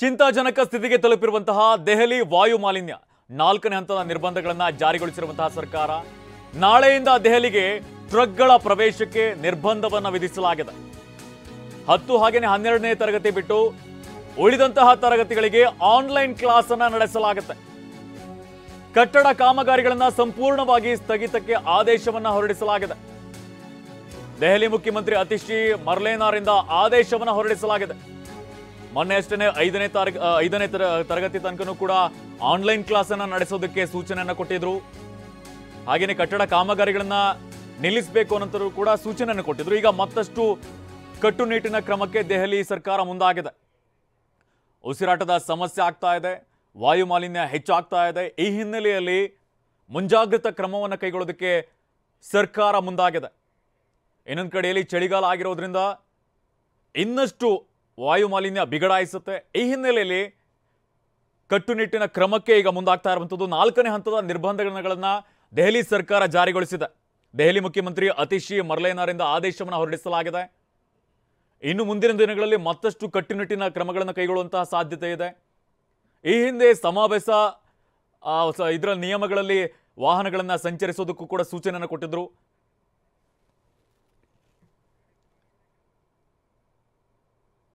ಚಿಂತಾಜನಕ ಸ್ಥಿತಿಗೆ ತಲುಪಿರುವಂತಹ ದೆಹಲಿ ವಾಯು ಮಾಲಿನ್ಯ 4ನೇ ಹಂತದ ನಿರ್ಬಂಧಗಳನ್ನು ಜಾರಿಗೊಳಿಸಿರುವಂತಹ ಸರ್ಕಾರ ನಾಳೆಯಿಂದ ದೆಹಲಿಗೆ ಟ್ರಕ್ಗಳ ಪ್ರವೇಶಕ್ಕೆ ನಿರ್ಬಂಧವನ್ನು ವಿಧಿಸಲಾಗಿದೆ. 10 ಹಾಗೇನೆ 12ನೇ ತರಗತಿ ಬಿಟ್ಟು ಉಳಿದಂತಹ ತರಗತಿಗಳಿಗೆ ಆನ್ಲೈನ್ ಕ್ಲಾಸ್ ಅನ್ನು ನಡೆಸಲಾಗುತ್ತೆ. ಕಟ್ಟಡ ಕಾಮಗಾರಿಗಳನ್ನು ಸಂಪೂರ್ಣವಾಗಿ ಸ್ಥಗಿತಕ್ಕೆ ಆದೇಶವನ್ನು ಹೊರಡಿಸಲಾಗಿದೆ. ದೆಹಲಿ ಮುಖ್ಯಮಂತ್ರಿ ಅತಿಶಿ ಮರ್ಲೇನಾರಿಂದ ಆದೇಶವನ್ನು ಹೊರಡಿಸಲಾಗಿದೆ. ಮೊನ್ನೆ ಅಷ್ಟೇ 5ನೇ ತರಗತಿ ತನಕನೂ ಕೂಡ ಆನ್ಲೈನ್ ಕ್ಲಾಸ್ ಅನ್ನು ನಡೆಸೋದಕ್ಕೆ ಸೂಚನೆಯನ್ನು ಕೊಟ್ಟಿದ್ರು. ಹಾಗೇನೆ ಕಟ್ಟಡ ಕಾಮಗಾರಿಗಳನ್ನ ನಿಲ್ಲಿಸಬೇಕು ಅನ್ನೋರು ಕೂಡ ಸೂಚನೆಯನ್ನು ಕೊಟ್ಟಿದ್ರು. ಈಗ ಮತ್ತಷ್ಟು ಕಟ್ಟುನಿಟ್ಟಿನ ಕ್ರಮಕ್ಕೆ ದೆಹಲಿ ಸರ್ಕಾರ ಮುಂದಾಗಿದೆ. ಉಸಿರಾಟದ ಸಮಸ್ಯೆ ಆಗ್ತಾ ಇದೆ, ವಾಯು ಮಾಲಿನ್ಯ ಹೆಚ್ಚಾಗ್ತಾ ಇದೆ. ಈ ಹಿನ್ನೆಲೆಯಲ್ಲಿ ಮುಂಜಾಗ್ರತಾ ಕ್ರಮವನ್ನು ಕೈಗೊಳ್ಳೋದಕ್ಕೆ ಸರ್ಕಾರ ಮುಂದಾಗಿದೆ. ಇನ್ನೊಂದು ಕಡೆಯಲ್ಲಿ ಚಳಿಗಾಲ ಆಗಿರೋದ್ರಿಂದ ಇನ್ನಷ್ಟು ವಾಯು ಮಾಲಿನ್ಯ ಬಿಗಡಾಯಿಸುತ್ತೆ. ಈ ಹಿನ್ನೆಲೆಯಲ್ಲಿ ಕಟ್ಟುನಿಟ್ಟಿನ ಕ್ರಮಕ್ಕೆ ಈಗ ಮುಂದಾಗ್ತಾ ಇರುವಂಥದ್ದು 4ನೇ ಹಂತದ ನಿರ್ಬಂಧಗಳನ್ನು ದೆಹಲಿ ಸರ್ಕಾರ ಜಾರಿಗೊಳಿಸಿದೆ. ದೆಹಲಿ ಮುಖ್ಯಮಂತ್ರಿ ಅತಿಶಿ ಮರ್ಲೇನಾರಿಂದ ಆದೇಶವನ್ನು ಹೊರಡಿಸಲಾಗಿದೆ. ಇನ್ನು ಮುಂದಿನ ದಿನಗಳಲ್ಲಿ ಮತ್ತಷ್ಟು ಕಟ್ಟುನಿಟ್ಟಿನ ಕ್ರಮಗಳನ್ನು ಕೈಗೊಳ್ಳುವಂತಹ ಸಾಧ್ಯತೆ ಇದೆ. ಈ ಹಿಂದೆ ಸಮಾವೇಶ ಇದರ ನಿಯಮಗಳಲ್ಲಿ ವಾಹನಗಳನ್ನು ಸಂಚರಿಸೋದಕ್ಕೂ ಕೂಡ ಸೂಚನೆಯನ್ನು ಕೊಟ್ಟಿದ್ರು.